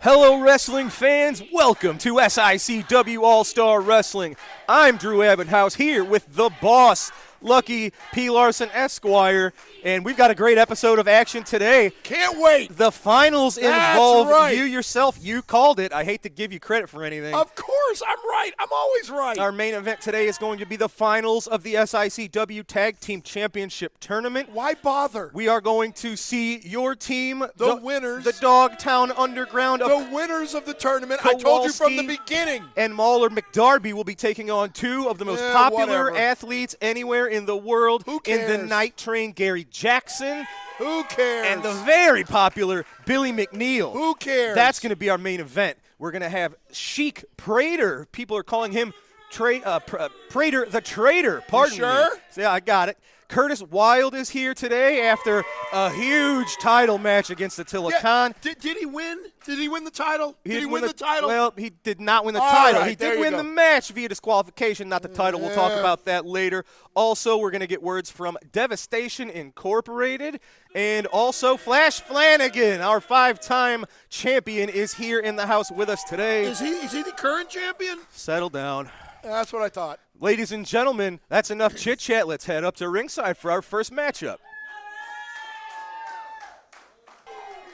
Hello, wrestling fans. Welcome to SICW All-Star Wrestling. I'm Drew Abendhouse here with the boss, Lucky P. Larson Esquire, and we've got a great episode of action today. Can't wait. The finals involve right. you yourself. You called it. I hate to give you credit for anything. Of course, I'm right. I'm always right. Our main event today is going to be the finals of the SICW Tag Team Championship Tournament. Why bother? We are going to see your team, the winners, the Dogtown Underground, the winners of the tournament. I told you from the beginning. And Mauler McDarby will be taking on two of the most popular athletes anywhere in the world. Who cares? In the Night Train, Gary Jackson. Who cares? And the very popular Billy McNeil. Who cares? That's going to be our main event. We're going to have Sheik Prater. People are calling him Prater the Traitor. Pardon me. Sure? Yeah, I got it. Curtis Wilde is here today after a huge title match against Attila Khan. Did he win? Did he win the title? Did he win the title? Well, he did not win the title. Right, he did win the match via disqualification, not the title. We'll talk about that later. Also, we're going to get words from Devastation Incorporated. And also, Flash Flanagan, our 5-time champion, is here in the house with us today. Is he the current champion? Settle down. That's what I thought. Ladies and gentlemen, that's enough chit-chat. Let's head up to ringside for our first matchup.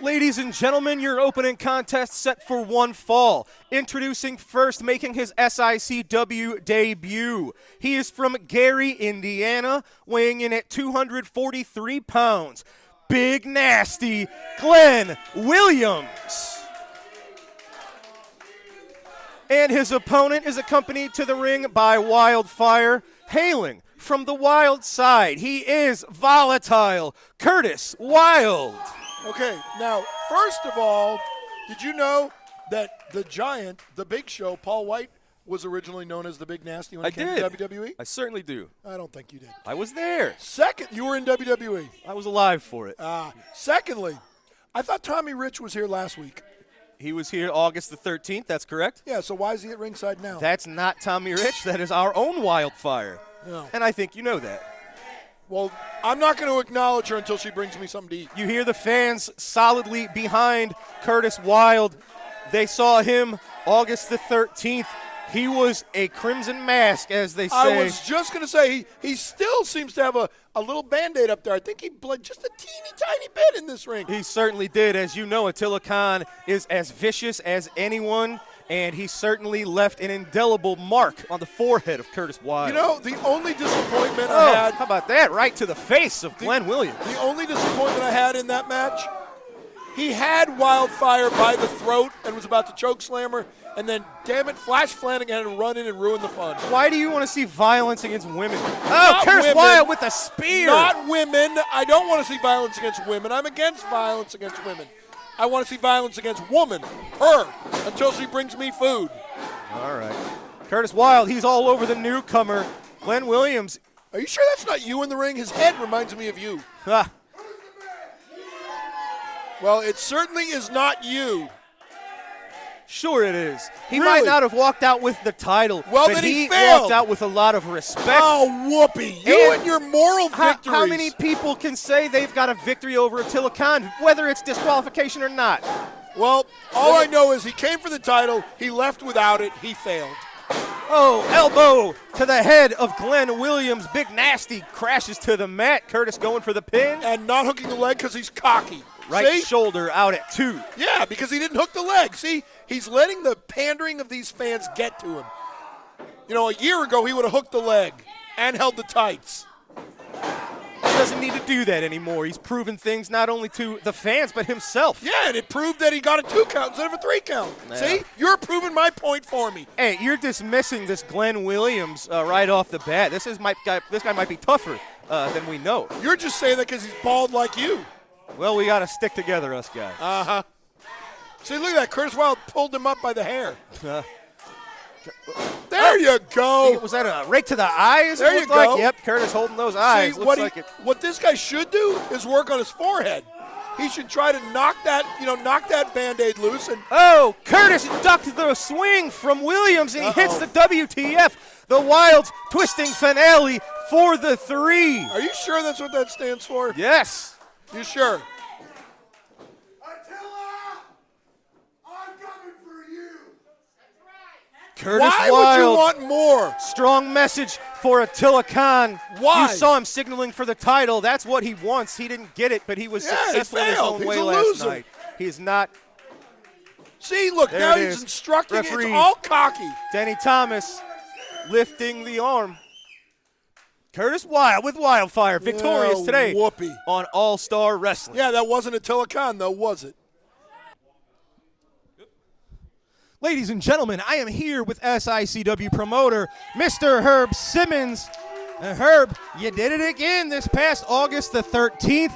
Ladies and gentlemen, your opening contest set for one fall. Introducing first, making his SICW debut. He is from Gary, Indiana, weighing in at 243 pounds. Big Nasty Glenn Williams. And his opponent is accompanied to the ring by Wildfire, hailing from the Wild side. He is volatile Curtis Wilde. Okay, now, first of all, did you know that the Giant, the Big Show, Paul White, was originally known as the Big Nasty when he came to WWE? I certainly do. I don't think you did. I was there. Second, you were in WWE. I was alive for it. Secondly, I thought Tommy Rich was here last week. He was here August the 13th, that's correct. Yeah, so why is he at ringside now? That's not Tommy Rich. That is our own Wildfire. No. And I think you know that. Well, I'm not going to acknowledge her until she brings me something to eat. You hear the fans solidly behind Curtis Wilde. They saw him August the 13th. He was a crimson mask, as they say. I was just going to say, he still seems to have a little Band-Aid up there. I think he bled just a teeny tiny bit in this ring. He certainly did. As you know, Attila Khan is as vicious as anyone, and he certainly left an indelible mark on the forehead of Curtis Wilde. You know, the only disappointment I had. How about that? Right to the face of Glenn Williams. The only disappointment I had in that match, he had Wildfire by the throat and was about to choke slam her, and then, damn it, Flash Flanagan had to run in and ruin the fun. Why do you want to see violence against women? Not Curtis women. Wilde with a spear. Not women. I don't want to see violence against women. I'm against violence against women. I want to see violence against woman, her, until she brings me food. All right. Curtis Wilde, he's all over the newcomer. Glenn Williams. Are you sure that's not you in the ring? His head reminds me of you. Well, it certainly is not you. Sure it is. He Really? might not have walked out with the title, Well, but then he walked failed. out with a lot of respect. Oh, whoopee. You and your moral victories. How many people can say they've got a victory over Attila Khan, whether it's disqualification or not? Well, all I know is he came for the title, he left without it, he failed. Oh, elbow to the head of Glenn Williams. Big Nasty crashes to the mat. Curtis going for the pin. And not hooking the leg because he's cocky. Right See? shoulder out at 2. Yeah, because he didn't hook the leg. See, he's letting the pandering of these fans get to him. You know, a year ago he would have hooked the leg and held the tights. He doesn't need to do that anymore. He's proven things not only to the fans, but himself. Yeah, and it proved that he got a 2 count instead of a 3 count. Yeah. See, you're proving my point for me. Hey, you're dismissing this Glenn Williams right off the bat. This guy might be tougher than we know. You're just saying that because he's bald like you. Well, we got to stick together, us guys. Uh-huh. See, look at that. Curtis Wilde pulled him up by the hair. There you go. Was that a rake to the eyes? There you go. Like? Yep, Curtis holding those eyes. See, Looks like it. what this guy should do is work on his forehead. He should try to knock that Band-Aid loose. And Oh, Curtis ducked the swing from Williams, and he hits the WTF. The Wilds twisting finale for the 3. Are you sure that's what that stands for? Yes. You sure? Attila, I'm Curtis Why Wilde. would you want more? Strong message for Attila Khan. Why? You saw him signaling for the title. That's what he wants. He didn't get it, but he was successful in his failed. own He's way a last loser. night. He's not. See, look, There now it he's is. instructing. Referee. It's all cocky. Denny Thomas lifting the arm. Curtis Wilde with Wildfire, victorious today whoopee. on All-Star Wrestling. Yeah, that wasn't Attila Khan, though, was it? Ladies and gentlemen, I am here with SICW promoter, Mr. Herb Simmons. And Herb, you did it again this past August the 13th.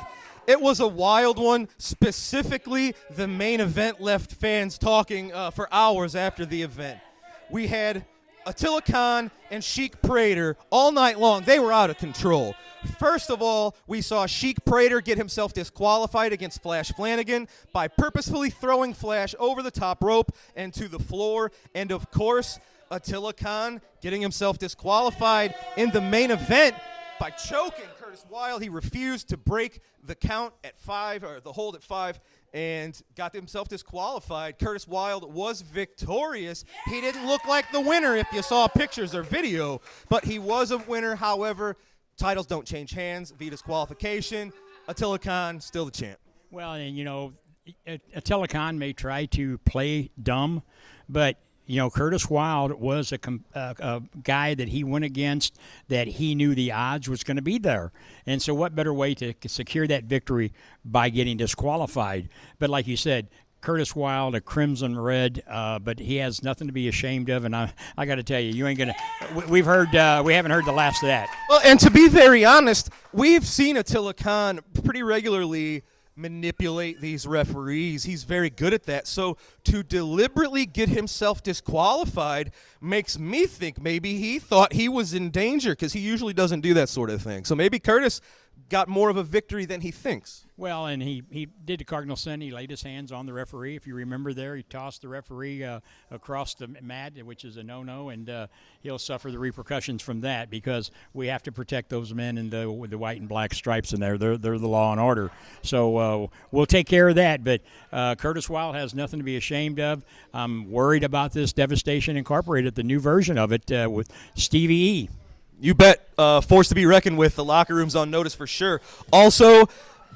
It was a wild one. Specifically, the main event left fans talking for hours after the event. We had Attila Khan and Sheik Prater all night long. They were out of control. First of all, we saw Sheik Prater get himself disqualified against Flash Flanagan by purposefully throwing Flash over the top rope and to the floor. And of course, Attila Khan getting himself disqualified in the main event by choking Curtis Wilde. He refused to break the count at 5, or the hold at 5, and got himself disqualified. Curtis Wilde was victorious. He didn't look like the winner if you saw pictures or video, but he was a winner. However, titles don't change hands via disqualification. Attila Khan still the champ. Well, and you know, Attila Khan may try to play dumb, but you know, Curtis Wilde was a guy that he went against that he knew the odds was going to be there. And so what better way to secure that victory by getting disqualified? But like you said, Curtis Wilde, a crimson red, but he has nothing to be ashamed of. And I got to tell you, you ain't going to – we haven't heard the last of that. Well, and to be very honest, we've seen Attila Khan pretty regularly manipulate these referees. He's very good at that. So to deliberately get himself disqualified makes me think maybe he thought he was in danger, because he usually doesn't do that sort of thing. So maybe Curtis got more of a victory than he thinks. Well, and he did the cardinal sin. He laid his hands on the referee. If you remember there, he tossed the referee across the mat, which is a no-no, and he'll suffer the repercussions from that, because we have to protect those men with the white and black stripes in there. They're the law and order. So we'll take care of that. But Curtis Wilde has nothing to be ashamed of. I'm worried about this Devastation Incorporated, the new version of it with Stevie E. You bet. Force to be reckoned with. The locker room's on notice for sure. Also,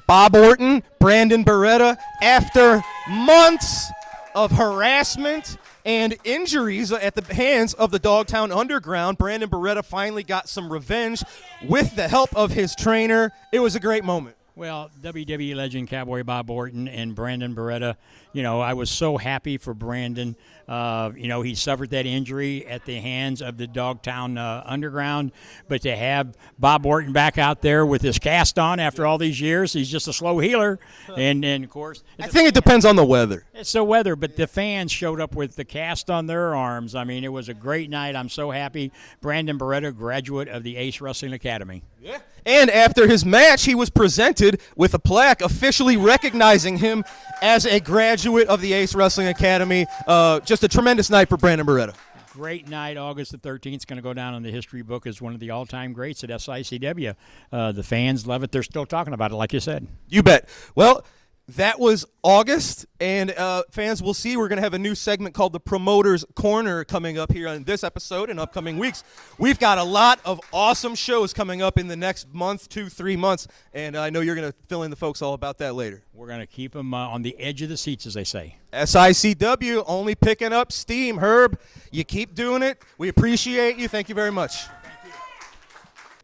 Bob Orton, Brandon Beretta, after months of harassment and injuries at the hands of the Dogtown Underground, Brandon Beretta finally got some revenge with the help of his trainer. It was a great moment. Well, WWE legend Cowboy Bob Orton and Brandon Beretta, you know, I was so happy for Brandon. You know, he suffered that injury at the hands of the Dogtown Underground. But to have Bob Orton back out there with his cast on after all these years, he's just a slow healer. And of course, I think it depends on the weather. it's the weather, but the fans showed up with the cast on their arms. I mean, it was a great night. I'm so happy. Brandon Beretta, graduate of the Ace Wrestling Academy. Yeah. And after his match, he was presented with a plaque officially recognizing him as a graduate of the Ace Wrestling Academy. Just a tremendous night for Brandon Beretta. Great night. August the 13th is going to go down in the history book as one of the all-time greats at SICW. The fans love it. They're still talking about it, like you said. You bet. Well, that was August, and fans will see we're going to have a new segment called the Promoter's Corner coming up here on this episode and upcoming weeks. We've got a lot of awesome shows coming up in the next month, 2-3 months, and I know you're going to fill in the folks all about that later. We're going to keep them on the edge of the seats, as they say. SICW only picking up steam. Herb, you keep doing it. We appreciate you. Thank you very much.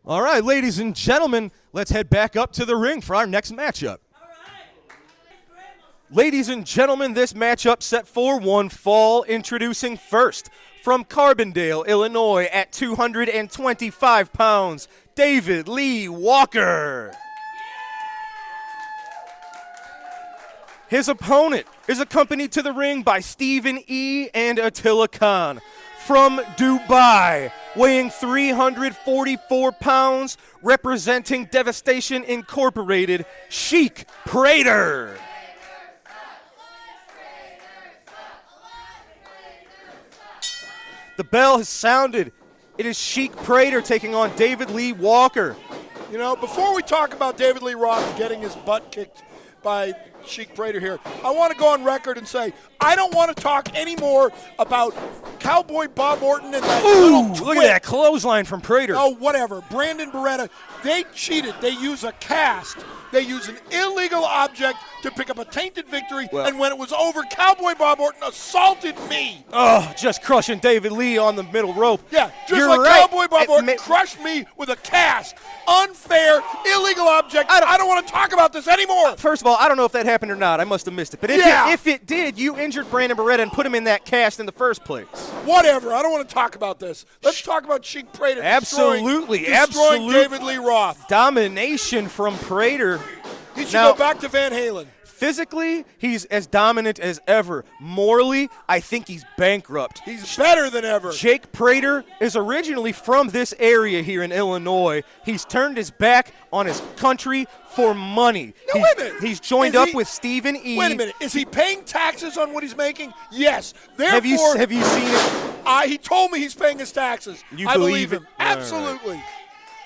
All right, ladies and gentlemen, let's head back up to the ring for our next matchup. Ladies and gentlemen, this matchup set for one fall. Introducing first, from Carbondale, Illinois, at 225 pounds, David Lee Walker. His opponent is accompanied to the ring by Stephen E. and Attila Khan. From Dubai, weighing 344 pounds, representing Devastation Incorporated, Sheik Prater. The bell has sounded. It is Sheik Prater taking on David Lee Walker. You know, before we talk about David Lee Roth getting his butt kicked by Sheik Prater here. I want to go on record and say I don't want to talk anymore about Cowboy Bob Orton and that little twit. Look at that clothesline from Prater. Oh, whatever. Brandon Beretta, they cheated. They use a cast. They use an illegal object to pick up a tainted victory, and when it was over, Cowboy Bob Orton assaulted me. Oh, just crushing David Lee on the middle rope. Yeah, just You're like right. Cowboy Bob Orton crushed me with a cast. Unfair, illegal object. I don't want to talk about this anymore. First of all, I don't know if that happened or not. I must have missed it. But if it did, you injured Brandon Beretta and put him in that cast in the first place. Whatever. I don't want to talk about this. Let's talk about Sheik Prater destroying David Lee Roth. Domination from Prater. He should go back to Van Halen. Physically, he's as dominant as ever. Morally, I think he's bankrupt. He's better than ever. Jake Prater is originally from this area here in Illinois. He's turned his back on his country for money. No, wait a minute. He's joined up with Stephen E. Wait a minute. Is he paying taxes on what he's making? Yes. Therefore, have you seen it? He told me he's paying his taxes. I believe him. Right. Absolutely.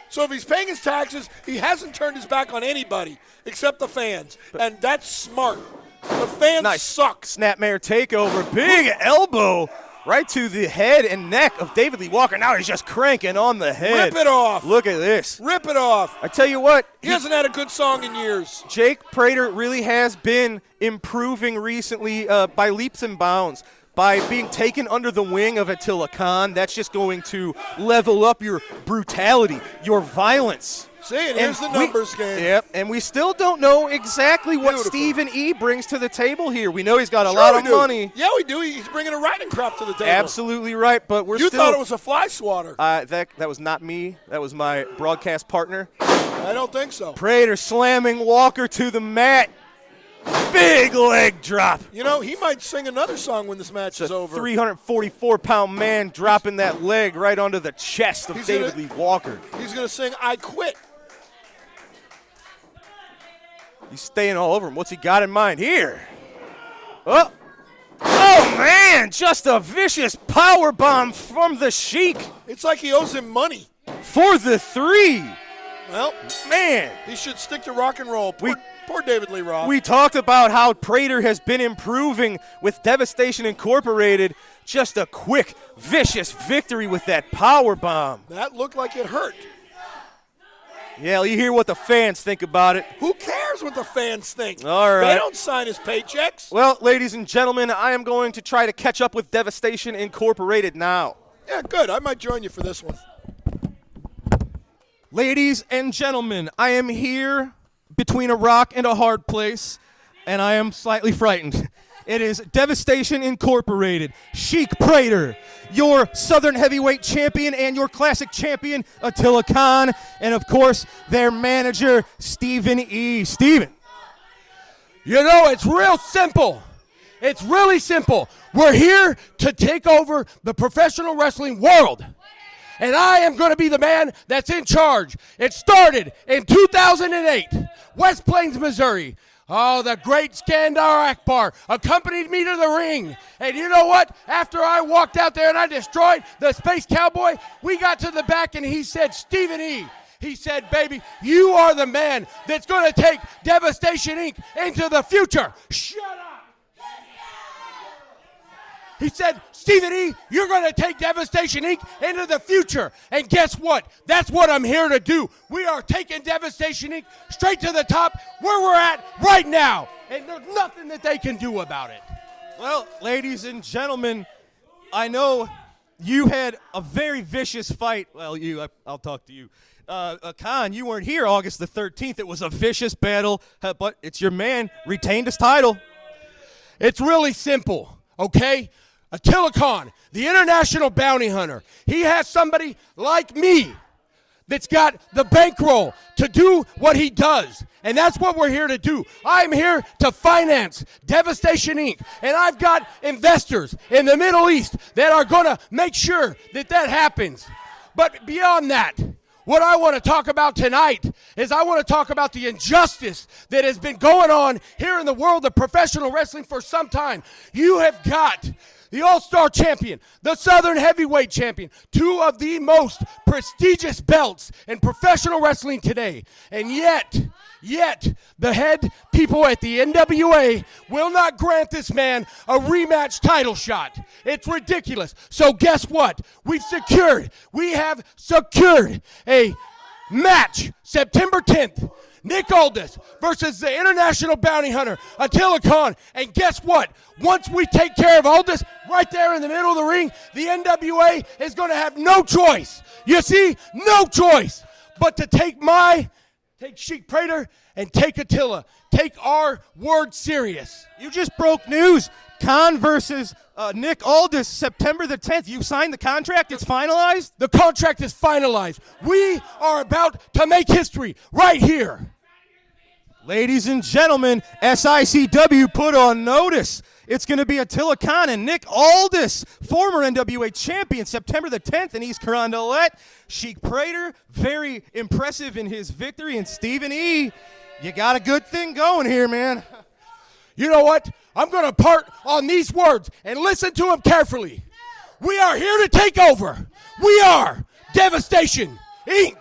So if he's paying his taxes, he hasn't turned his back on anybody except the fans. And that's smart. The fans suck. Snapmare takeover. Big elbow right to the head and neck of David Lee Walker. Now he's just cranking on the head. Rip it off. Look at this. Rip it off. I tell you what. He hasn't had a good song in years. Jake Prater really has been improving recently by leaps and bounds. By being taken under the wing of Attila Khan, that's just going to level up your brutality, your violence. See, and here's the numbers game. Yep, and we still don't know exactly what Stephen E. brings to the table here. We know he's got a lot of money. Yeah, we do. He's bringing a riding crop to the table. Absolutely right, but You thought it was a fly swatter. That was not me. That was my broadcast partner. I don't think so. Prater slamming Walker to the mat. Big leg drop. You know, he might sing another song when this match is over. 344-pound man dropping that leg right onto the chest of David Lee Walker. He's going to sing I Quit. He's staying all over him. What's he got in mind here? Oh, man, just a vicious power bomb from the Sheik. It's like he owes him money. For the 3. Well, man. He should stick to rock and roll. Poor David Lee Roth. We talked about how Prater has been improving with Devastation Incorporated. Just a quick, vicious victory with that power bomb. That looked like it hurt. Yeah, you hear what the fans think about it. Who cares what the fans think? All right. They don't sign his paychecks. Well, ladies and gentlemen, I am going to try to catch up with Devastation Incorporated now. Yeah, good. I might join you for this one. Ladies and gentlemen, I am here between a rock and a hard place, and I am slightly frightened. It is Devastation Incorporated, Sheik Prater, your Southern Heavyweight Champion and your Classic Champion, Attila Khan, and of course, their manager, Stephen E. Stephen. You know, it's real simple. It's really simple. We're here to take over the professional wrestling world. And I am going to be the man that's in charge. It started in 2008, West Plains, Missouri. Oh, the great Skandar Akbar accompanied me to the ring. And you know what? After I walked out there and I destroyed the Space Cowboy, we got to the back and he said, Stephen E., he said, baby, you are the man that's going to take Devastation Inc. into the future. Shut up. He said, Stephen E., you're going to take Devastation Inc. into the future. And guess what? That's what I'm here to do. We are taking Devastation Inc. straight to the top where we're at right now. And there's nothing that they can do about it. Well, ladies and gentlemen, I know you had a very vicious fight. Well, I'll talk to you. Khan, you weren't here August the 13th. It was a vicious battle, but it's your man retained his title. It's really simple, okay? Attila Khan, the international bounty hunter, he has somebody like me that's got the bankroll to do what he does. And that's what we're here to do. I'm here to finance Devastation Inc. And I've got investors in the Middle East that are going to make sure that that happens. But beyond that, what I want to talk about tonight is I want to talk about the injustice that has been going on here in the world of professional wrestling for some time. You have got the All-Star champion, the Southern Heavyweight champion, two of the most prestigious belts in professional wrestling today. And yet, the head people at the NWA will not grant this man a rematch title shot. It's ridiculous. So guess what? We have secured a match September 10th. Nick Aldis versus the international bounty hunter, Attila Khan. And guess what? Once we take care of Aldis right there in the middle of the ring, the NWA is going to have no choice. You see? No choice but to take Sheik Prater and take Attila. Take our word serious. You just broke news. Khan versus Nick Aldis, September the 10th. You signed the contract? It's finalized? The contract is finalized. We are about to make history right here. Ladies and gentlemen, SICW put on notice. It's going to be Attila Khan and Nick Aldis, former NWA champion, September the 10th in East Carondelet. Sheik Prater, very impressive in his victory. And Stephen E., you got a good thing going here, man. You know what? I'm going to part on these words and listen to them carefully. We are here to take over. We are Devastation Inc.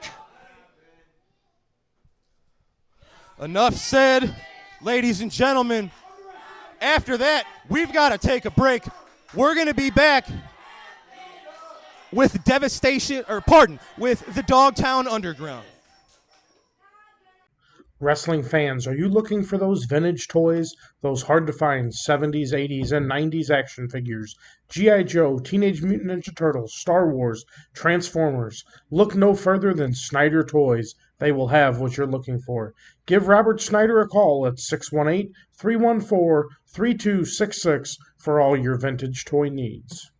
Enough said, ladies and gentlemen. After that, we've got to take a break. We're going to be back with with the Dogtown Underground. Wrestling fans, are you looking for those vintage toys, those hard-to-find 70s, 80s, and 90s action figures? G.I. Joe, Teenage Mutant Ninja Turtles, Star Wars, Transformers. Look no further than Snyder Toys. They will have what you're looking for. Give Robert Snyder a call at 618-314-3266 for all your vintage toy needs.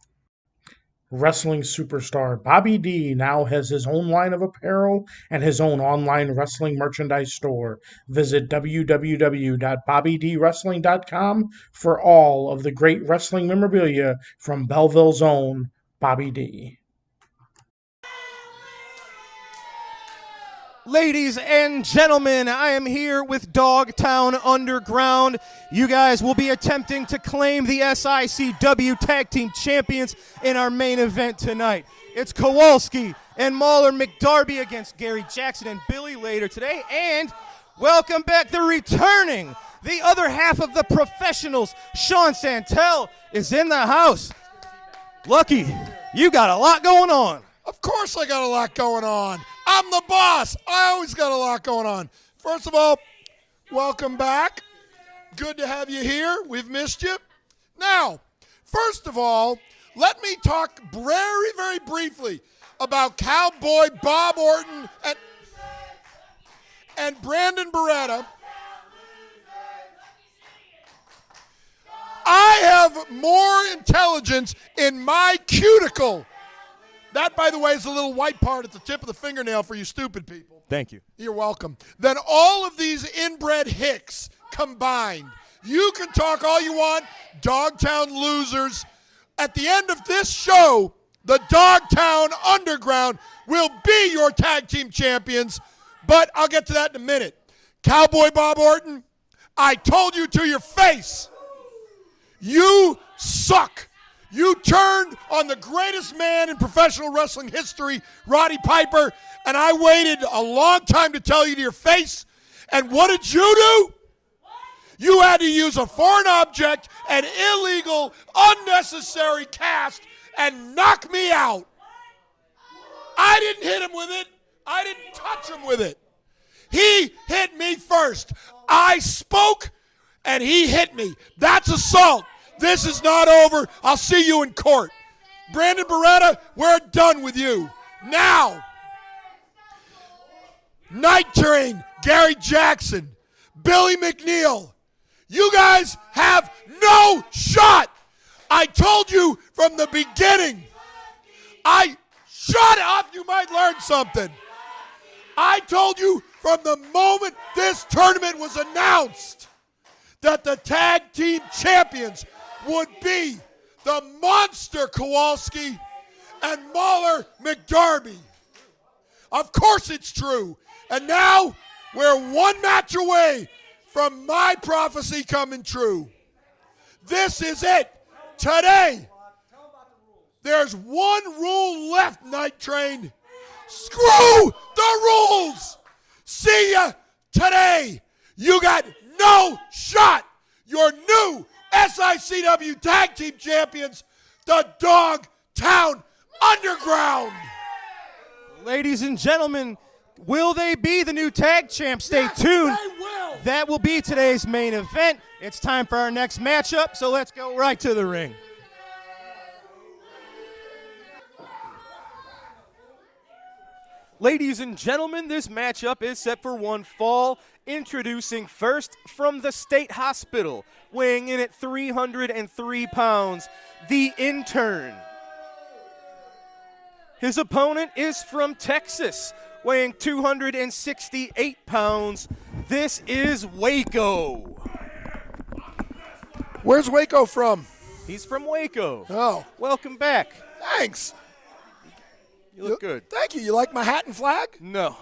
Wrestling superstar Bobby D now has his own line of apparel and his own online wrestling merchandise store. Visit www.bobbydwrestling.com for all of the great wrestling memorabilia from Belleville's own Bobby D. Ladies and gentlemen, I am here with Dogtown Underground. You guys will be attempting to claim the SICW Tag Team Champions in our main event tonight. It's Kowalski and Mauler McDarby against Gary Jackson and Billy later today. And welcome back, the other half of the professionals. Sean Santel is in the house. Lucky, you got a lot going on. Of course I got a lot going on. I'm the boss. I always got a lot going on. First of all, welcome back. Good to have you here. We've missed you. Now, first of all, let me talk very, very briefly about Cowboy Bob Orton and Brandon Beretta. I have more intelligence in my cuticle. That, by the way, is the little white part at the tip of the fingernail for you stupid people. Thank you. You're welcome. Then all of these inbred hicks combined. You can talk all you want, Dogtown losers. At the end of this show, the Dogtown Underground will be your tag team champions, but I'll get to that in a minute. Cowboy Bob Orton, I told you to your face, you suck. You turned on the greatest man in professional wrestling history, Roddy Piper, and I waited a long time to tell you to your face. And what did you do? You had to use a foreign object, an illegal, unnecessary cast, and knock me out. I didn't hit him with it. I didn't touch him with it. He hit me first. I spoke, and he hit me. That's assault. This is not over. I'll see you in court. Brandon Beretta, we're done with you. Now, Night Train, Gary Jackson, Billy McNeil, you guys have no shot. I told you from the beginning. Shut up, you might learn something. I told you from the moment this tournament was announced that the tag team champions would be the monster Kowalski and Mauler McDarby. Of course it's true. And now we're one match away from my prophecy coming true. This is it. Today, There's one rule left, Night Train. Screw the rules. See ya today. You got no shot. Your new SICW Tag Team Champions, the Dogtown Underground. Ladies and gentlemen, will they be the new tag champs? Stay tuned. They will. That will be today's main event. It's time for our next matchup, so let's go right to the ring. Ladies and gentlemen, this matchup is set for one fall. Introducing first from the State Hospital, weighing in at 303 pounds, the Intern. His opponent is from Texas, weighing 268 pounds. This is Waco. Where's Waco from? He's from Waco. Oh. Welcome back. Thanks. You look good. Thank you. You like my hat and flag? No.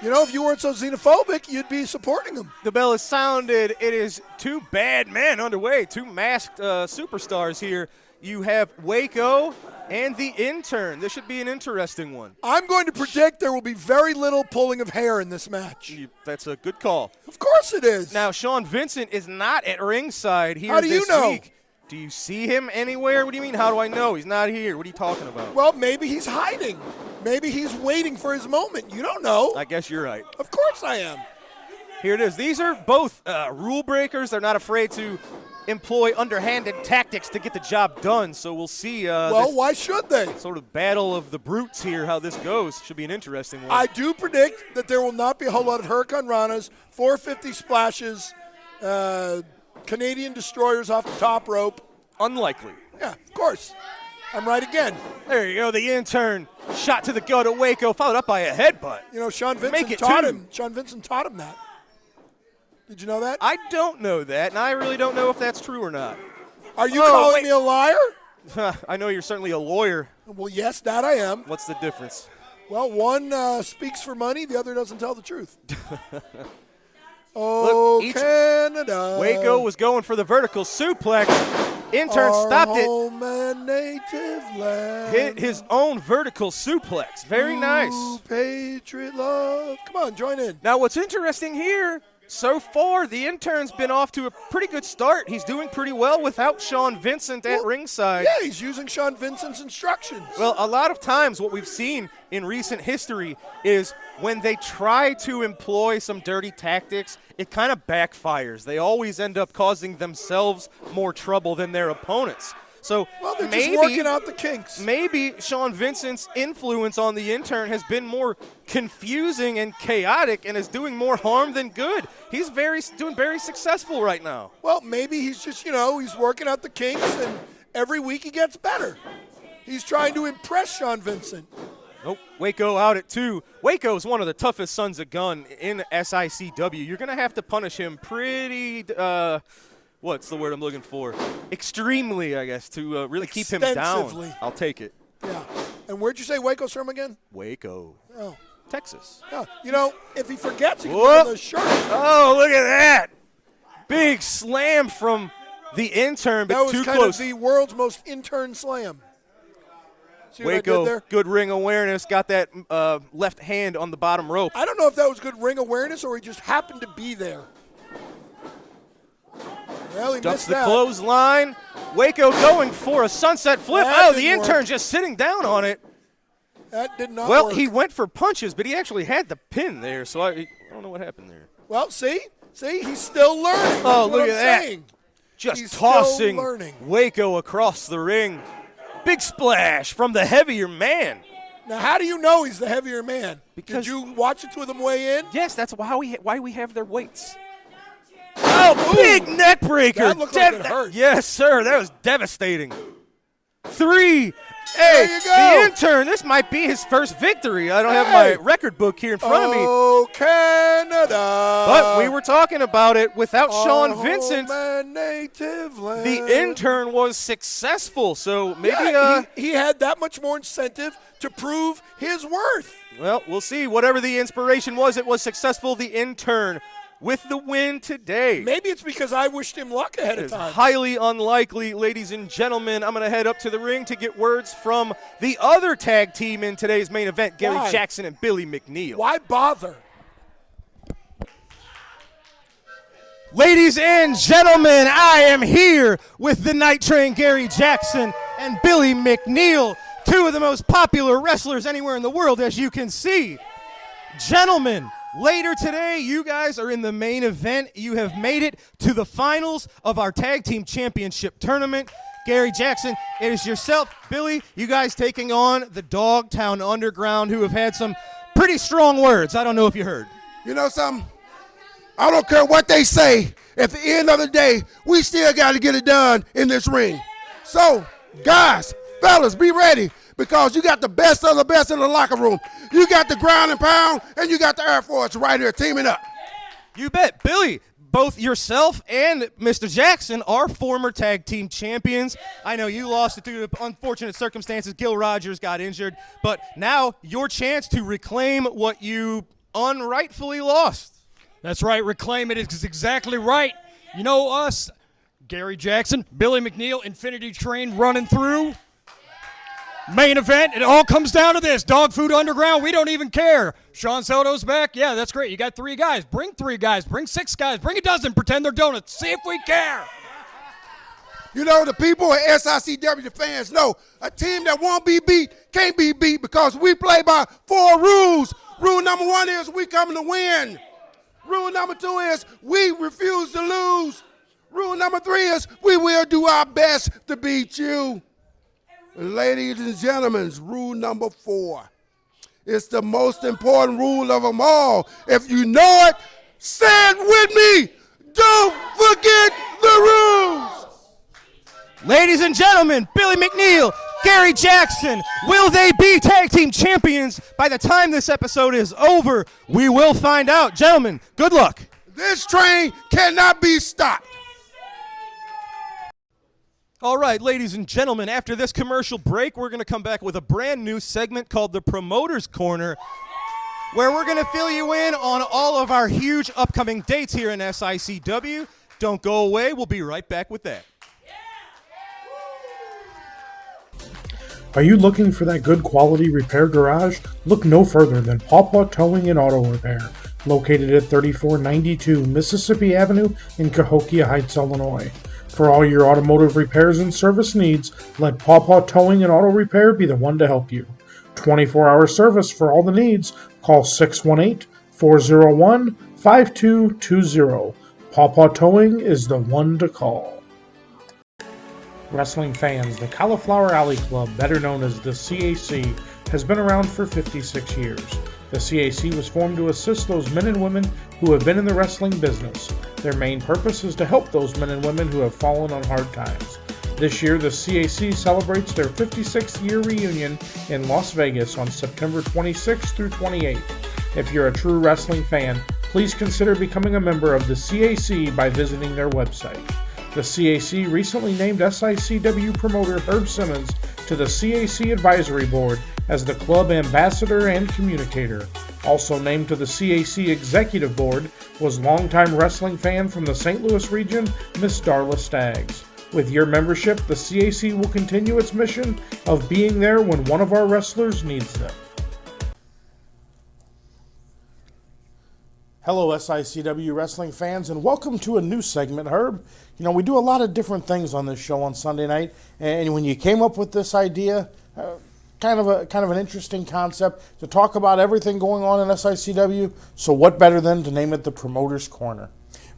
You know, if you weren't so xenophobic, you'd be supporting them. The bell is sounded. It is two bad men underway, two masked superstars here. You have Waco and the Intern. This should be an interesting one. I'm going to predict there will be very little pulling of hair in this match. That's a good call. Of course it is. Now, Sean Vincent is not at ringside here How do you this know? week. Do you see him anywhere? What do you mean, how do I know? He's not here. What are you talking about? Well, maybe he's hiding. Maybe he's waiting for his moment. You don't know. I guess you're right. Of course I am. Here it is. These are both rule breakers. They're not afraid to employ underhanded tactics to get the job done. So we'll see. Well, this why should they? sort of battle of the brutes here, how this goes. Should be an interesting one. I do predict that there will not be a whole lot of Hurricane Ranas, 450 splashes, Canadian destroyers off the top rope. Unlikely. Yeah, of course. I'm right again. There you go. The Intern shot to the gut of Waco, followed up by a headbutt. You know, Sean Make Vincent it taught two. him. Sean Vincent taught him that. Did you know that? I don't know that, and I really don't know if that's true or not. Are you Oh, calling wait. me a liar? I know you're certainly a lawyer. Well, yes, that I am. What's the difference? Well, one speaks for money, the other doesn't tell the truth. Oh, each- Canada. Waco was going for the vertical suplex. Intern our stopped it. home and native land. Hit his own vertical suplex. Very nice. Ooh, Patriot love. Come on, join in. Now, what's interesting here, so far, the Intern's been off to a pretty good start. He's doing pretty well without Sean Vincent at ringside. Yeah, he's using Sean Vincent's instructions. Well, a lot of times what we've seen in recent history is when they try to employ some dirty tactics, it kind of backfires. They always end up causing themselves more trouble than their opponents. So Well, they're maybe, just working out the kinks. maybe Sean Vincent's influence on the Intern has been more confusing and chaotic and is doing more harm than good. He's doing very successful right now. Well, maybe he's just, he's working out the kinks, and every week he gets better. He's trying to impress Sean Vincent. Oh, Waco out at 2. Waco is one of the toughest sons of gun in SICW. You're going to have to punish him pretty, what's the word I'm looking for? Extremely, I guess, to really keep him Extensively. down. I'll take it. Yeah. And where'd you say Waco's from again? Waco, Oh. Texas. Yeah. If he forgets, he can Whoop. put on the shirt. Oh, look at that. Big slam from the Intern, That but was too kind close. of the world's most intern slam. See what I did Waco, there? good ring awareness, got that left hand on the bottom rope. I don't know if that was good ring awareness or he just happened to be there. Well, he Dumps missed the that. clothesline. Waco going for a sunset flip. That The didn't Intern work. just sitting down on it. That did not Well, work. he went for punches, but he actually had the pin there, so I don't know what happened there. Well, see, he's still learning. That's Oh, what look I'm at that. saying. Just He's tossing still learning. Waco across the ring. Big splash from the heavier man. Now, how do you know he's the heavier man? Because- Did you watch it with him weigh in? Yes, that's why we have their weights. Oh, big neck breaker. That looked like it hurt. Yes, sir. That was devastating. 3. There Hey, you go. the Intern, this might be his first victory. I don't have my Hey. record book here in front of me. Oh, Canada. But we were talking about it. Without Our Sean home Vincent, and native land. the Intern was successful. So maybe, he had that much more incentive to prove his worth. well, we'll see. Whatever the inspiration was, it was successful. The Intern with the win today. Maybe it's because I wished him luck ahead It of is time. highly unlikely, ladies and gentlemen. I'm going to head up to the ring to get words from the other tag team in today's main event, Gary Why? Jackson and Billy McNeil. Why bother? Ladies and gentlemen, I am here with the Night Train Gary Jackson and Billy McNeil, two of the most popular wrestlers anywhere in the world, as you can see. Gentlemen, later today, you guys are in the main event. You have made it to the finals of our Tag Team Championship tournament. Gary Jackson, it is yourself, Billy, you guys taking on the Dogtown Underground, who have had some pretty strong words. I don't know if you heard. You know something? I don't care what they say. At the end of the day, we still got to get it done in this ring. So, guys, fellas, be ready because you got the best of the best in the locker room. You got the ground and pound, and you got the Air Force right here teaming up. You bet. Billy, both yourself and Mr. Jackson are former tag team champions. I know you lost it due to unfortunate circumstances. Gil Rogers got injured. But now your chance to reclaim what you unrightfully lost. That's right, reclaim it is exactly right. You know us, Gary Jackson, Billy McNeil, Infinity Train running through. Main event, it all comes down to this. Dog Food Underground, we don't even care. Sean Soto's back. Yeah, that's great. You got 3 guys. Bring 3 guys. Bring 6 guys. Bring a dozen. Pretend they're donuts. See if we care. You know, the people at SICW, the fans know a team that won't be beat can't be beat because we play by 4 rules. Rule number 1 is we coming to win. Rule number 2 is we refuse to lose. Rule number 3 is we will do our best to beat you. Ladies and gentlemen, rule number 4. It's the most important rule of them all. If you know it, say it with me. Don't forget the rules. Ladies and gentlemen, Billy McNeil, Gary Jackson, will they be tag team champions by the time this episode is over? We will find out. Gentlemen, good luck. This train cannot be stopped. All right, ladies and gentlemen, after this commercial break, we're going to come back with a brand new segment called the Promoter's Corner, where we're going to fill you in on all of our huge upcoming dates here in SICW. Don't go away. We'll be right back with that. Are you looking for that good quality repair garage? Look no further than Pawpaw Towing and Auto Repair, located at 3492 Mississippi Avenue in Cahokia Heights, Illinois. For all your automotive repairs and service needs, let Pawpaw Towing and Auto Repair be the one to help you. 24-hour service for all the needs. Call 618-401-5220. Pawpaw Towing is the one to call. Wrestling fans, the Cauliflower Alley Club, better known as the CAC, has been around for 56 years. The CAC was formed to assist those men and women who have been in the wrestling business. Their main purpose is to help those men and women who have fallen on hard times. This year, the CAC celebrates their 56th year reunion in Las Vegas on September 26th through 28th. If you're a true wrestling fan, please consider becoming a member of the CAC by visiting their website. The CAC recently named SICW promoter Herb Simmons to the CAC Advisory Board as the club ambassador and communicator. Also named to the CAC Executive Board was longtime wrestling fan from the St. Louis region, Miss Darla Staggs. With your membership, the CAC will continue its mission of being there when one of our wrestlers needs them. Hello, SICW wrestling fans, and welcome to a new segment, Herb. You know, we do a lot of different things on this show on Sunday night, and when you came up with this idea, kind of an interesting concept to talk about everything going on in SICW. So what better than to name it the Promoter's Corner?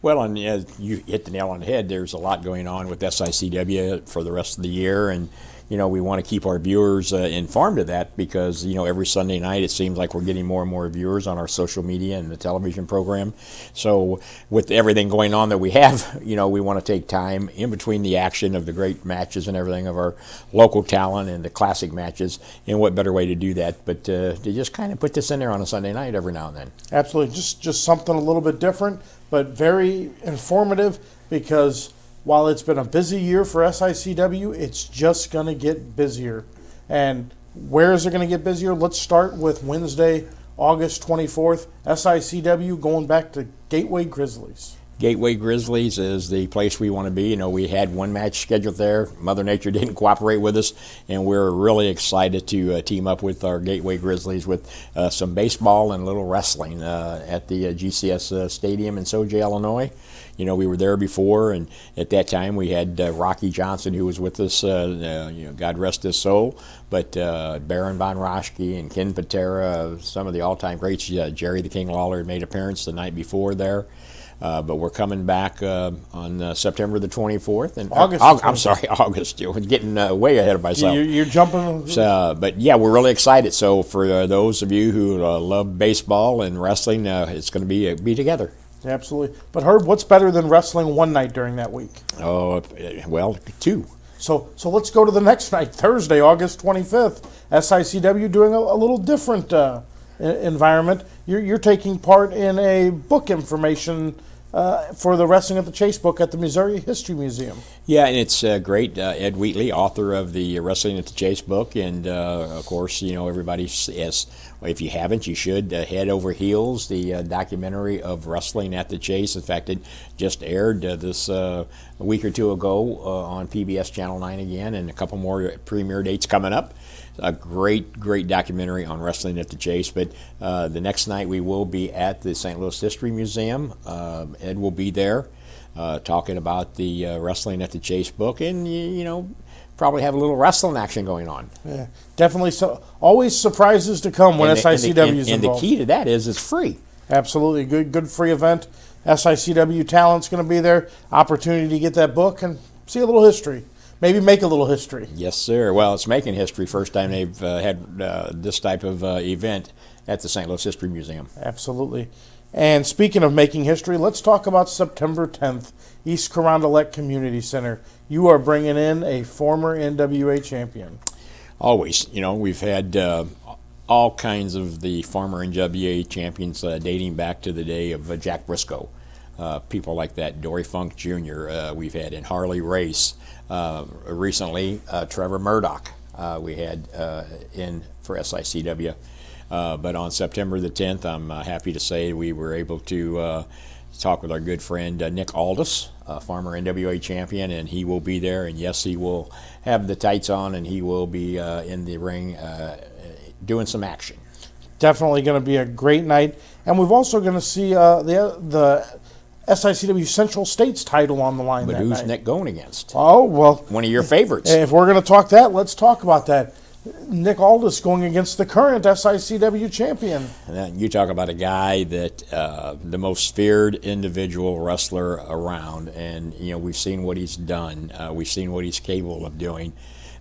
Well, and you hit the nail on the head. There's a lot going on with SICW for the rest of the year, and we want to keep our viewers informed of that because, every Sunday night it seems like we're getting more and more viewers on our social media and the television program. So with everything going on that we have, we want to take time in between the action of the great matches and everything of our local talent and the classic matches. And what better way to do that but to just kind of put this in there on a Sunday night every now and then. Absolutely. Just something a little bit different, but very informative because while it's been a busy year for SICW, it's just going to get busier. And where is it going to get busier? Let's start with Wednesday, August 24th, SICW going back to Gateway Grizzlies. Gateway Grizzlies is the place we want to be. You know, we had one match scheduled there. Mother Nature didn't cooperate with us, and we're really excited to team up with our Gateway Grizzlies with some baseball and a little wrestling at the GCS Stadium in Sauget, Illinois. You know, we were there before, and at that time we had Rocky Johnson, who was with us, God rest his soul, but Baron Von Roschke and Ken Patera, some of the all-time greats. Jerry the King Lawler had made an appearance the night before there. But we're coming back on September the 24th. And August. You're getting way ahead of myself. You're jumping. But yeah, we're really excited. So for those of you who love baseball and wrestling, it's going to be together. Absolutely. But Herb, what's better than wrestling one night during that week? Oh, well, two. So let's go to the next night, Thursday, August 25th. SICW doing a little different environment. You're taking part in a book information for the Wrestling at the Chase book at the Missouri History Museum. Yeah, and it's great. Ed Wheatley, author of the Wrestling at the Chase book, and of course, you know, everybody says, if you haven't, you should Head Over Heels, the documentary of Wrestling at the Chase. In fact, it just aired this a week or two ago on PBS Channel 9 again, and a couple more premiere dates coming up. A great documentary on Wrestling at the Chase. But the next night we will be at the St. Louis History Museum. Ed will be there talking about the Wrestling at the Chase book, and you know, probably have a little wrestling action going on. Yeah, definitely. So always surprises to come when SICW is involved. And the key to that is it's free. Absolutely, good free event. SICW talent's going to be there. Opportunity to get that book and see a little history. Maybe make a little history. Yes, sir. Well, it's making history. First time they've had this type of event at the St. Louis History Museum. Absolutely. And speaking of making history, let's talk about September 10th, East Carondelet Community Center. You are bringing in a former NWA champion. Always. You know, we've had all kinds of the former NWA champions dating back to the day of Jack Briscoe. People like that, Dory Funk Jr. We've had in Harley Race. Recently, Trevor Murdoch we had in for SICW. But on September the 10th, I'm happy to say we were able to talk with our good friend Nick Aldis, former NWA champion, and he will be there. And yes, he will have the tights on, and he will be in the ring doing some action. Definitely going to be a great night. And we've also going to see the SICW Central States title on the line. But that who's night. Nick going against? Oh, well. One of your favorites. If we're going to talk that, let's talk about that. Nick Aldis going against the current SICW champion. And you talk about a guy that the most feared individual wrestler around, and you know, we've seen what he's done. We've seen what he's capable of doing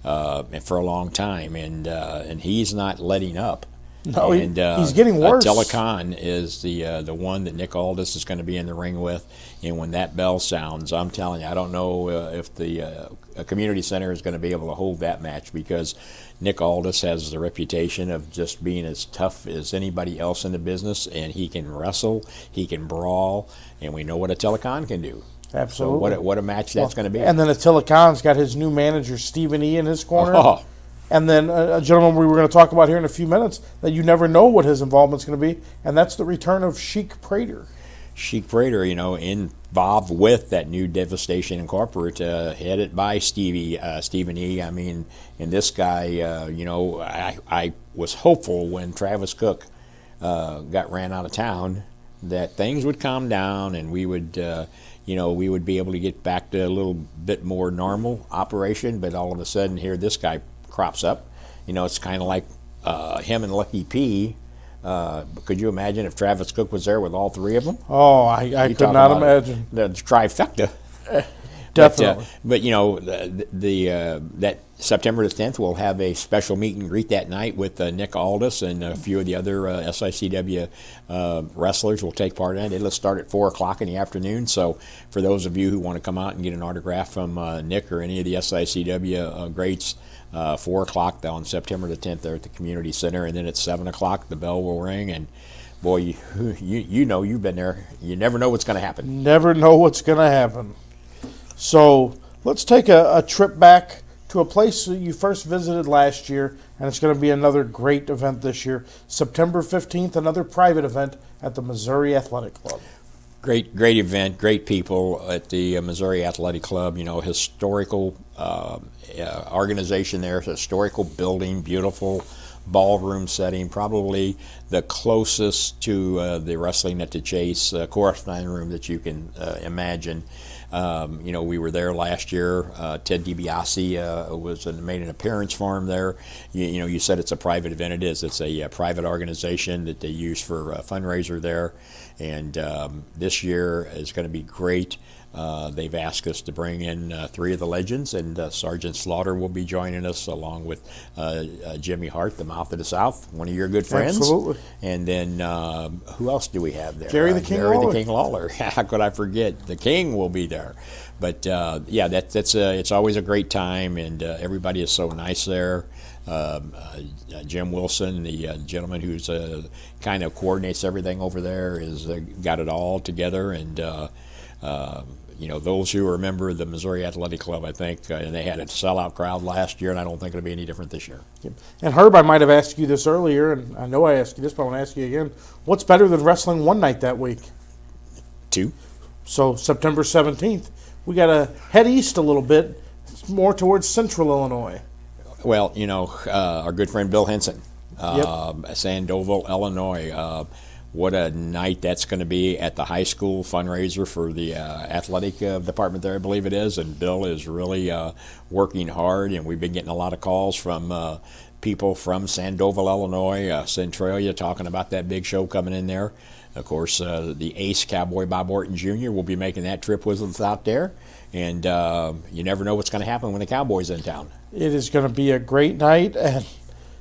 for a long time, and he's not letting up. No, and, he's getting worse. Telecon is the one that Nick Aldis is going to be in the ring with, and when that bell sounds, I'm telling you, I don't know if the community center is going to be able to hold that match, because Nick Aldis has the reputation of just being as tough as anybody else in the business, and he can wrestle, he can brawl, and we know what a Telecon can do. Absolutely. So what a match that's going to be. And then Attila Khan's got his new manager, Stephen E., in his corner. Oh. And then a gentleman we were going to talk about here in a few minutes that you never know what his involvement's going to be, and that's the return of Sheik Prater. Sheik Prater, you know, involved with that new Devastation Inc, headed by Stephen E. I mean, and this guy, you know, I was hopeful when Travis Cook got ran out of town that things would calm down and we would, you know, we would be able to get back to a little bit more normal operation. But all of a sudden, here this guy crops up. You know, it's kind of like him and Lucky P. Could you imagine if Travis Cook was there with all three of them? Oh, I could not imagine. The trifecta. Definitely. But you know, that September the 10th, we'll have a special meet and greet that night with Nick Aldis and a few of the other SICW wrestlers will take part in it. It'll start at 4 o'clock in the afternoon. So for those of you who want to come out and get an autograph from Nick or any of the SICW greats, 4 o'clock on September the 10th there at the community center, and then at 7 o'clock the bell will ring, and boy, you know, you've been there, you never know what's going to happen. Never know what's going to happen. So let's take a trip back to to a place that you first visited last year, and it's going to be another great event this year. September 15th, another private event at the Missouri Athletic Club. Great event, great people at the Missouri Athletic Club. You know, historical organization there, historical building, beautiful ballroom setting, probably the closest to the Wrestling at the Chase corresponding room that you can imagine. You know, we were there last year. Ted DiBiase made an appearance for him there. You know, you said it's a private event. It is. It's a private organization that they use for a fundraiser there. And this year is going to be great. They've asked us to bring in 3 of the legends, and Sergeant Slaughter will be joining us along with Jimmy Hart, the Mouth of the South, one of your good friends. Absolutely. And then who else do we have there? Jerry the King Jerry Lawler. the King Lawler. How could I forget? The King will be there. But yeah, that's it's always a great time, and everybody is so nice there. Jim Wilson, the gentleman who's kind of coordinates everything over there, has got it all together. And you know, those who are a member of the Missouri Athletic Club, I think, and they had a sellout crowd last year, and I don't think it'll be any different this year. And Herb, I might have asked you this earlier, and I know I asked you this, but I want to ask you again. What's better than wrestling one night that week? 2. So September 17th, we got to head east a little bit, more towards central Illinois. Well, you know, our good friend Bill Henson, Sandoval, Illinois. What a night that's going to be at the high school fundraiser for the athletic department there, I believe it is. And Bill is really working hard, and we've been getting a lot of calls from people from Sandoval, Illinois, Centralia, talking about that big show coming in there. Of course, the ace Cowboy Bob Orton Jr. will be making that trip with us out there. And you never know what's going to happen when the Cowboy's in town. It is going to be a great night, and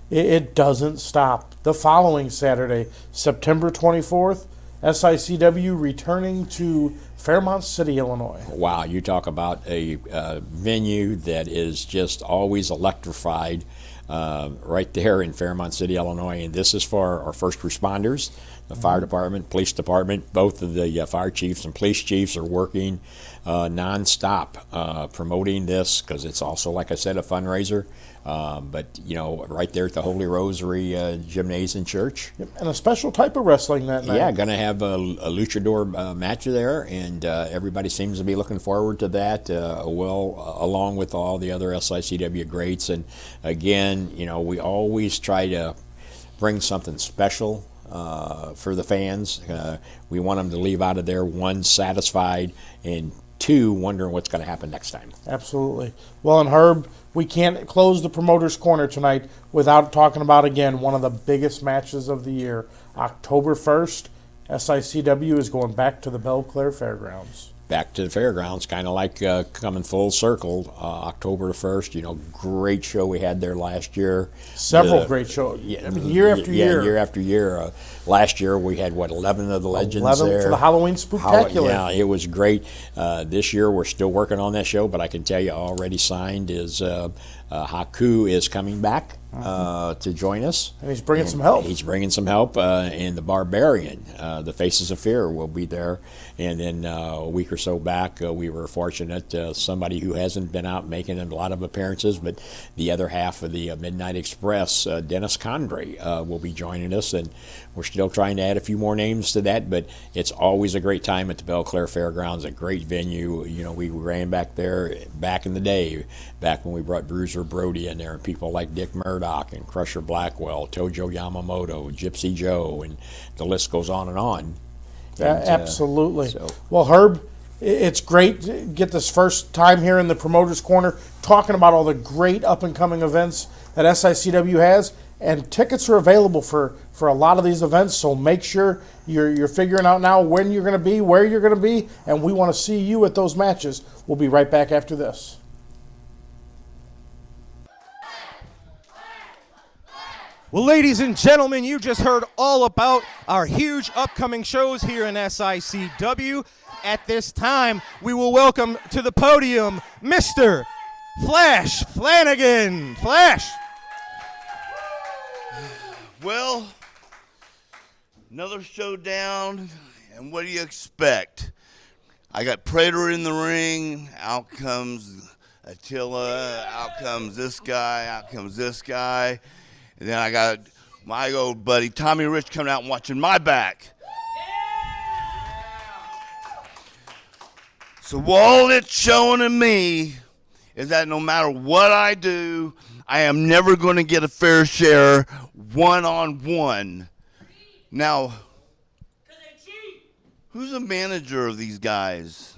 it doesn't stop. The following Saturday, September 24th, SICW returning to Fairmont City, Illinois. Wow, you talk about a venue that is just always electrified right there in Fairmont City, Illinois. And this is for our first responders, the fire department, police department. Both of the fire chiefs and police chiefs are working nonstop promoting this, because it's also, like I said, a fundraiser. But, you know, right there at the Holy Rosary Gymnasium Church. Yep. And a special type of wrestling that night. Yeah, going to have a luchador match there, and everybody seems to be looking forward to that, along with all the other SICW greats. And, again, you know, we always try to bring something special for the fans. We want them to leave out of there, 1, satisfied, and 2, wondering what's going to happen next time. Absolutely. Well, and Herb, we can't close the Promoter's Corner tonight without talking about, again, one of the biggest matches of the year. October 1st, SICW is going back to the Belle Claire Fairgrounds. Back to the fairgrounds, kind of like coming full circle. October 1st, you know, great show we had there last year. Several great shows. Yeah, I mean, year after year. Yeah, year after year. Last year we had, 11 of the legends 11 there. for the Halloween Spooktacular. Yeah, it was great. This year we're still working on that show, but I can tell you already signed is Haku is coming back to join us. And he's bringing some help. He's bringing some help, and the Barbarian, the Faces of Fear, will be there. And then a week or so back, we were fortunate, somebody who hasn't been out making a lot of appearances, but the other half of the Midnight Express, Dennis Condrey, will be joining us. And we're still trying to add a few more names to that, but it's always a great time at the Belle Claire Fairgrounds, a great venue. You know, we ran back there back in the day, back when we brought Bruiser Brody in there, and people like Dick Murdoch and Crusher Blackwell, Tojo Yamamoto, Gypsy Joe, and the list goes on and on. And, absolutely. Well, Herb, it's great to get this first time here in the Promoter's Corner talking about all the great up-and-coming events that SICW has. And tickets are available for a lot of these events, so make sure you're figuring out now when you're going to be, where you're going to be, and we want to see you at those matches. We'll be right back after this. Well, ladies and gentlemen, you just heard all about our huge upcoming shows here in SICW. At this time, we will welcome to the podium Mr. Flash Flanagan. Flash. Well, another showdown, and what do you expect? I got Prater in the ring. Out comes Attila, out comes this guy, out comes this guy. And then I got my old buddy Tommy Rich coming out and watching my back. So all it's showing to me is that no matter what I do, I am never going to get a fair share one-on-one. Now, who's the manager of these guys?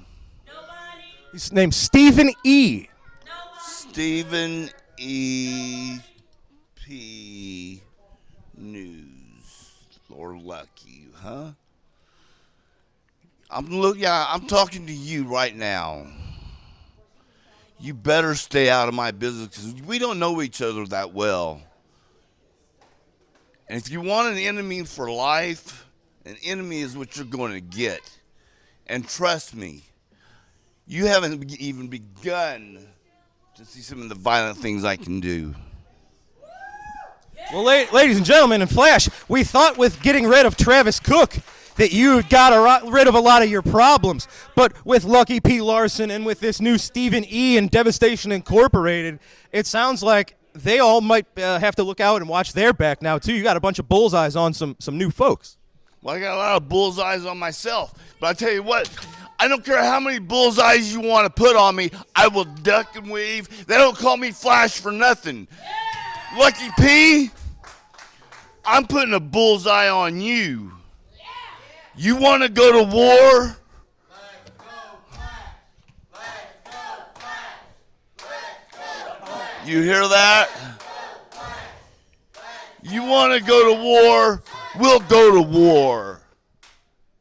His name's Stephen E. Stephen E. P. News. Lord lucky, huh? I'm talking to you right now. You better stay out of my business because we don't know each other that well. And if you want an enemy for life, an enemy is what you're going to get. And trust me, you haven't even begun to see some of the violent things I can do. Well, ladies and gentlemen, in Flash, we thought with getting rid of Travis Cook that you got rid of a lot of your problems. But with Lucky P. Larson and with this new Stephen E. and Devastation Incorporated, it sounds like they all might have to look out and watch their back now, too. You got a bunch of bullseyes on some new folks. Well, I got a lot of bullseyes on myself. But I tell you what, I don't care how many bullseyes you want to put on me, I will duck and weave. They don't call me Flash for nothing. Yeah. Lucky P, I'm putting a bullseye on you. You want to go to war? You hear that? You want to go to war? We'll go to war.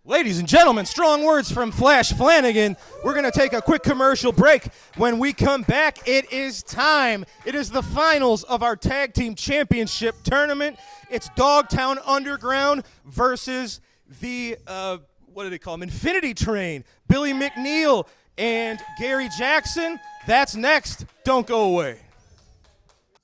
Ladies and gentlemen, strong words from Flash Flanagan. We're going to take a quick commercial break. When we come back, it is time. It is the finals of our Tag Team Championship tournament. It's Dogtown Underground versus the, what do they call him, Infinity Train. Billy McNeil and Gary Jackson. That's next. Don't go away.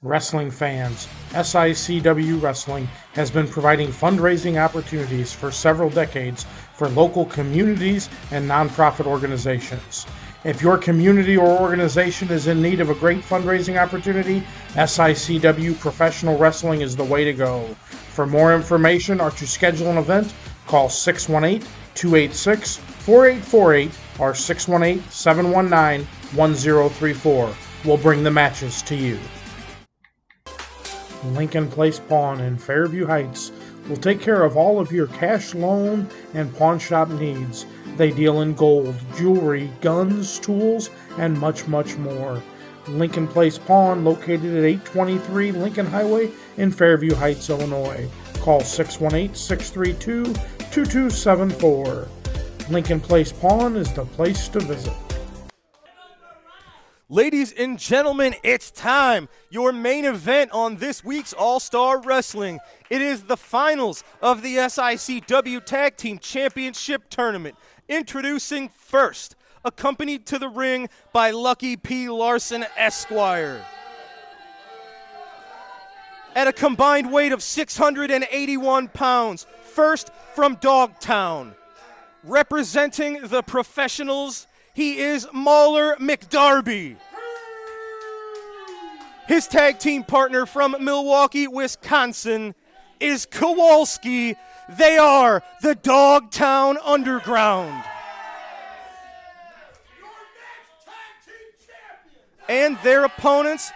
Wrestling fans, SICW Wrestling has been providing fundraising opportunities for several decades for local communities and nonprofit organizations. If your community or organization is in need of a great fundraising opportunity, SICW Professional Wrestling is the way to go. For more information or to schedule an event, call 618-286-4848 or 618-719-1034. We'll bring the matches to you. Lincoln Place Pawn in Fairview Heights will take care of all of your cash, loan, and pawn shop needs. They deal in gold, jewelry, guns, tools, and much, much more. Lincoln Place Pawn, located at 823 Lincoln Highway in Fairview Heights, Illinois. Call 618-632-2274. Lincoln Place Pawn is the place to visit. Ladies and gentlemen, it's time. Your main event on this week's All-Star Wrestling. It is the finals of the SICW Tag Team Championship Tournament. Introducing first, accompanied to the ring by Lucky P. Larson, Esquire. At a combined weight of 681 pounds, first from Dogtown. Representing the professionals, he is Mauler McDarby. His tag team partner from Milwaukee, Wisconsin is Kowalski. They are the Dogtown Underground. And their opponents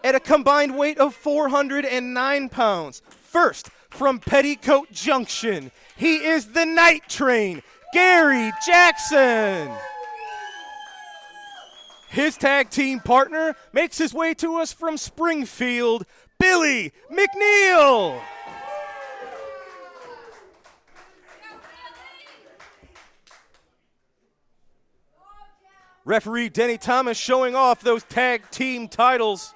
at a combined weight of 409 pounds. First, from Petticoat Junction, he is the Night Train, Gary Jackson. His tag team partner makes his way to us from Springfield, Billy McNeil. Referee Denny Thomas showing off those tag team titles.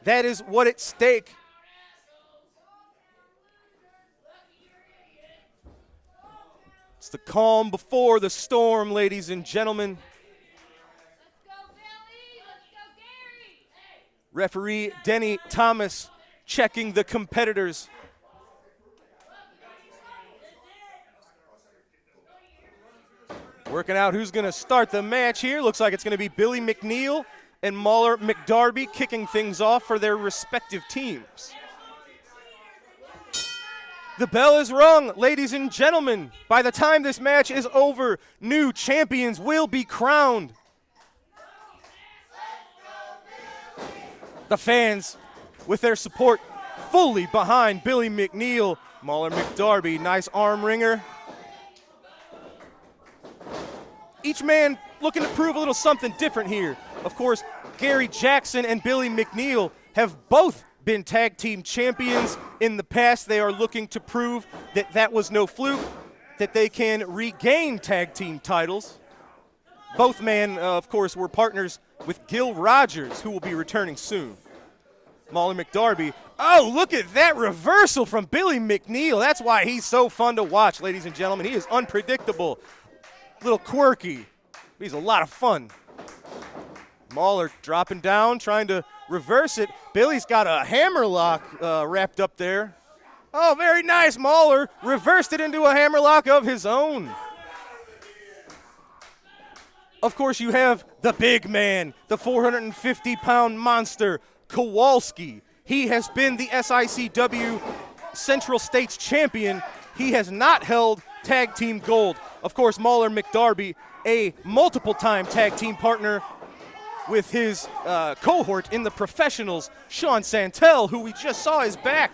That is what at stake. It's the calm before the storm, ladies and gentlemen. Referee Denny Thomas checking the competitors. Working out who's going to start the match here. Looks like it's going to be Billy McNeil and Mauler McDarby kicking things off for their respective teams. The bell is rung, ladies and gentlemen. By the time this match is over, new champions will be crowned. The fans, with their support fully behind Billy McNeil. Mauler McDarby, nice arm wringer. Each man looking to prove a little something different here. Of course, Gary Jackson and Billy McNeil have both been tag team champions in the past. They are looking to prove that that was no fluke, that they can regain tag team titles. Both men, of course, were partners with Gil Rogers, who will be returning soon. Mauler McDarby. Oh, look at that reversal from Billy McNeil. That's why he's so fun to watch, ladies and gentlemen. He is unpredictable, a little quirky. He's a lot of fun. Mauler dropping down, trying to reverse it. Billy's got a hammerlock wrapped up there. Oh, very nice. Mauler reversed it into a hammerlock of his own. Of course, you have the big man, the 450-pound monster, Kowalski. He has been the SICW Central States champion. He has not held tag team gold. Of course, Mauler McDarby, a multiple-time tag team partner with his cohort in the professionals, Sean Santel, who we just saw is back.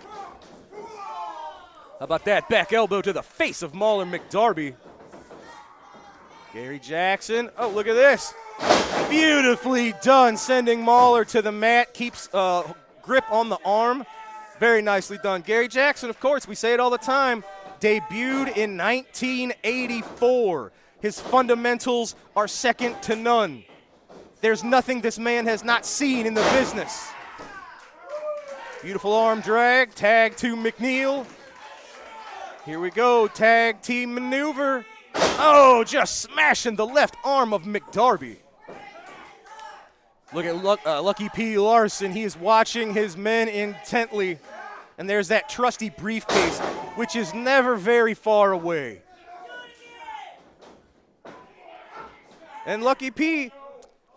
How about that back elbow to the face of Mauler McDarby? Gary Jackson. Oh, look at this. Beautifully done, sending Mauler to the mat. Keeps grip on the arm. Very nicely done. Gary Jackson, of course, we say it all the time, debuted in 1984. His fundamentals are second to none. There's nothing this man has not seen in the business. Beautiful arm drag. Tag to McNeil. Here we go. Tag team maneuver. Oh, just smashing the left arm of McDarby. Look at Lucky P. Larson. He is watching his men intently. And there's that trusty briefcase, which is never very far away. And Lucky P,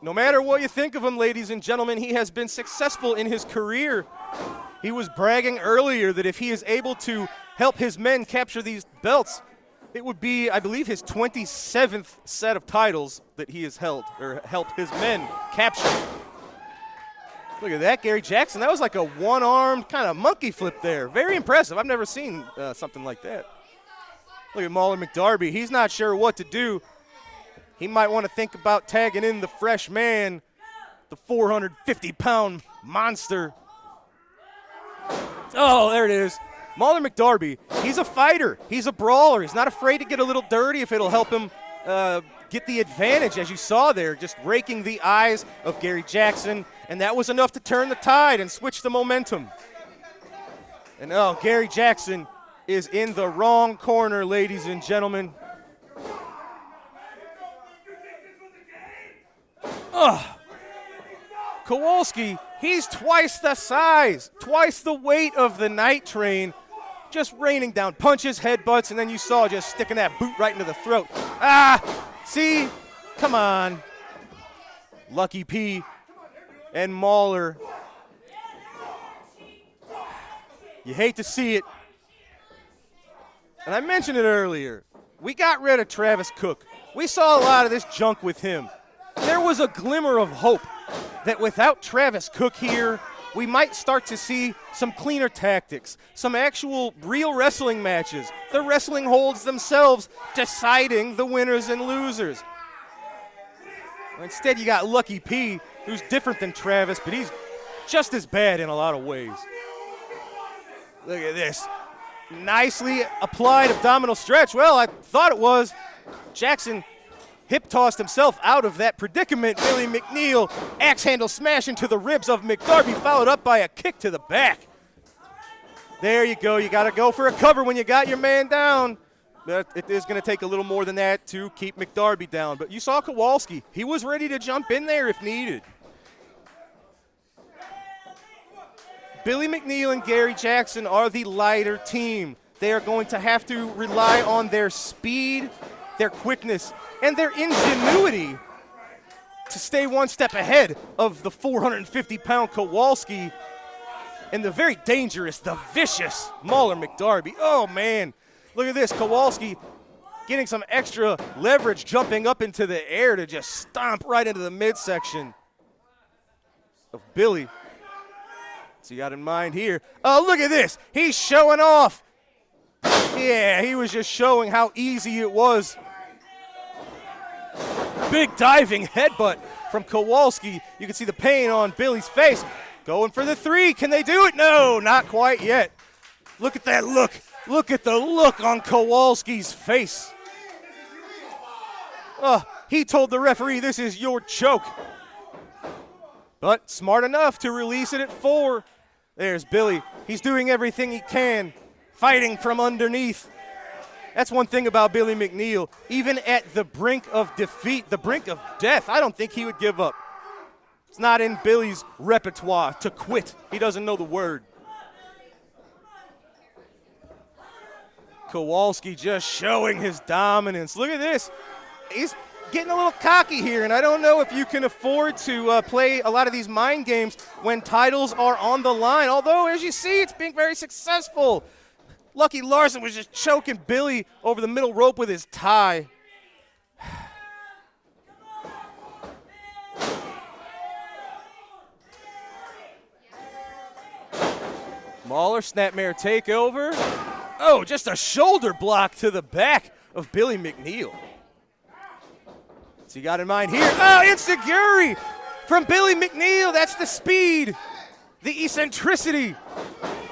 no matter what you think of him, ladies and gentlemen, he has been successful in his career. He was bragging earlier that if he is able to help his men capture these belts, it would be, I believe, his 27th set of titles that he has held, or helped his men capture. Look at that, Gary Jackson. That was like a one-armed kind of monkey flip there. Very impressive. I've never seen something like that. Look at Mauler McDarby. He's not sure what to do. He might want to think about tagging in the fresh man, the 450-pound monster. Oh, there it is. Mauler McDarby, he's a fighter. He's a brawler. He's not afraid to get a little dirty if it'll help him get the advantage, as you saw there, just raking the eyes of Gary Jackson. And that was enough to turn the tide and switch the momentum. And oh, Gary Jackson is in the wrong corner, ladies and gentlemen. Kowalski, he's twice the size, twice the weight of the Night Train, just raining down punches, headbutts, and then you saw just sticking that boot right into the throat. See? Come on. Lucky P and Mauler. You hate to see it. And I mentioned it earlier. We got rid of Travis Cook. We saw a lot of this junk with him. There was a glimmer of hope that without Travis Cook here, we might start to see some cleaner tactics, some actual real wrestling matches, the wrestling holds themselves deciding the winners and losers. Instead, you got Lucky P, who's different than Travis, but he's just as bad in a lot of ways. Look at this. Nicely applied abdominal stretch. Well, I thought it was. Jackson hip-tossed himself out of that predicament. Billy McNeil, axe handle smash into the ribs of McDarby, followed up by a kick to the back. There you go. You got to go for a cover when you got your man down. But it is going to take a little more than that to keep McDarby down. But you saw Kowalski. He was ready to jump in there if needed. Billy McNeil and Gary Jackson are the lighter team. They are going to have to rely on their speed, their quickness, and their ingenuity to stay one step ahead of the 450-pound Kowalski and the very dangerous, the vicious Mauler McDarby. Oh, man. Look at this. Kowalski getting some extra leverage, jumping up into the air to just stomp right into the midsection of Billy. What's he got in mind here? Oh, look at this. He's showing off. Yeah, he was just showing how easy it was. Big diving headbutt from Kowalski. You can see the pain on Billy's face. Going for the three. Can they do it? No, not quite yet. Look at that look. Look at the look on Kowalski's face. Oh, he told the referee, this is your choke. But smart enough to release it at 4. There's Billy. He's doing everything he can, fighting from underneath. That's one thing about Billy McNeil. Even at the brink of defeat, the brink of death, I don't think he would give up. It's not in Billy's repertoire to quit. He doesn't know the word. Kowalski just showing his dominance. Look at this. He's getting a little cocky here, and I don't know if you can afford to play a lot of these mind games when titles are on the line. Although, as you see, it's being very successful. Lucky Larson was just choking Billy over the middle rope with his tie. Mauler, snapmare takeover. Oh, just a shoulder block to the back of Billy McNeil. What's he got in mind here? Oh, enziguri from Billy McNeil. That's the speed, the eccentricity.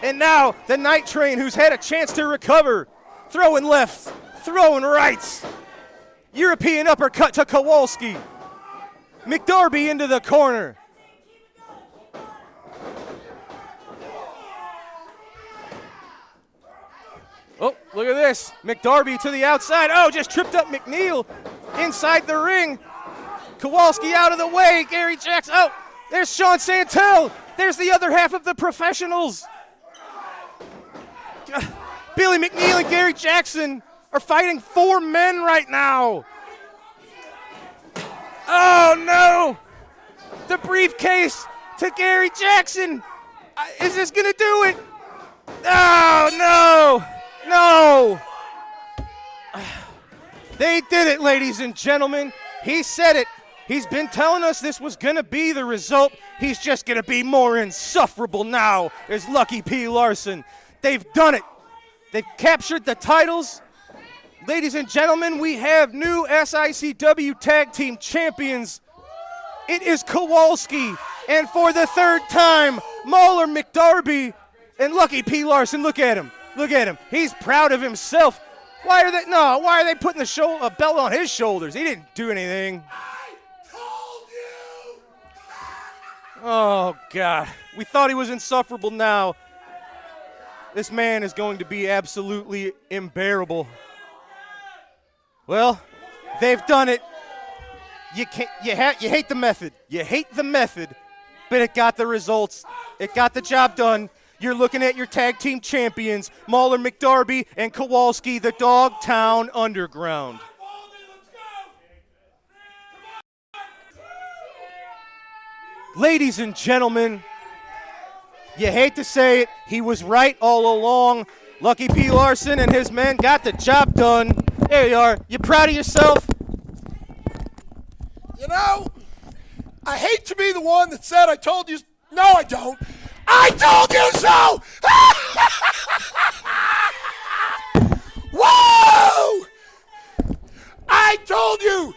And now the Night Train, who's had a chance to recover. Throwing lefts, throwing rights. European uppercut to Kowalski. McDarby into the corner. Oh, look at this. McDarby to the outside. Oh, just tripped up McNeil inside the ring. Kowalski out of the way. Gary Jackson. Oh, there's Sean Santel. There's the other half of the professionals. Billy McNeil and Gary Jackson are fighting 4 men right now. Oh, no. The briefcase to Gary Jackson. Is this going to do it? Oh, no. No! They did it, ladies and gentlemen. He said it. He's been telling us this was going to be the result. He's just going to be more insufferable now. There's Lucky P. Larson. They've done it. They've captured the titles. Ladies and gentlemen, we have new SICW Tag Team Champions. It is Kowalski. And for the 3rd time, Mauler McDarby and Lucky P. Larson. Look at him. Look at him. He's proud of himself. Why are they putting a belt on his shoulders? He didn't do anything. I told you! Oh, God. We thought he was insufferable now. This man is going to be absolutely unbearable. Well, they've done it. You hate the method. You hate the method, but it got the results. It got the job done. You're looking at your tag team champions, Mauler McDarby and Kowalski, the Dogtown Underground. Ladies and gentlemen, you hate to say it, he was right all along. Lucky P. Larson and his men got the job done. There you are. You proud of yourself? You know, I hate to be the one that said I told you. No, I don't. I told you so! Whoa! I told you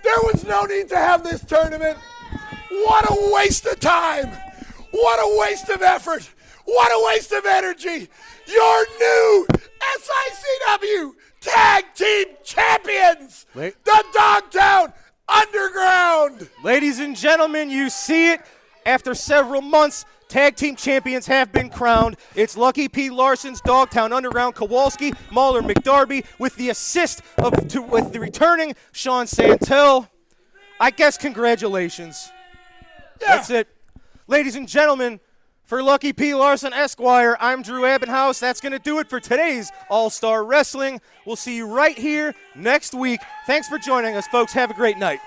there was no need to have this tournament. What a waste of time. What a waste of effort. What a waste of energy. Your new SICW Tag Team Champions, the Dogtown Underground. Ladies and gentlemen, you see it. After several months, tag team champions have been crowned. It's Lucky P. Larson's Dogtown Underground, Kowalski, Mauler McDarby, with the assist with the returning Sean Santel. I guess congratulations. Yeah. That's it. Ladies and gentlemen, for Lucky P. Larson Esquire, I'm Drew Abbenhouse. That's going to do it for today's All-Star Wrestling. We'll see you right here next week. Thanks for joining us, folks. Have a great night.